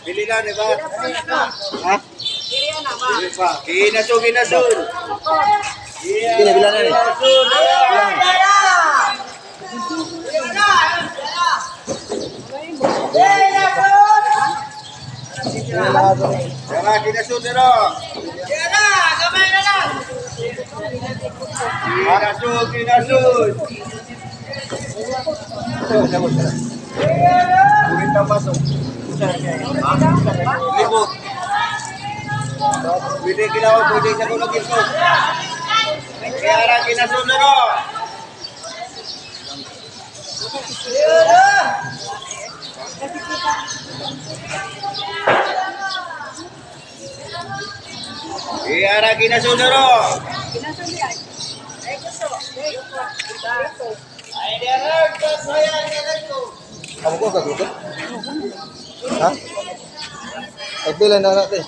Bili na, di ba? Ha? Kinasul. Bila na rin. Tara, kinasul na ro. Kinasul. Ulit ang pasok. Libot. Pwede ginawa, pwede sa kulog ito. Kaya kinasul na ro. Kaya kinasul na ro. Kamu kok kagutin? Ha? Pagbilan na natin.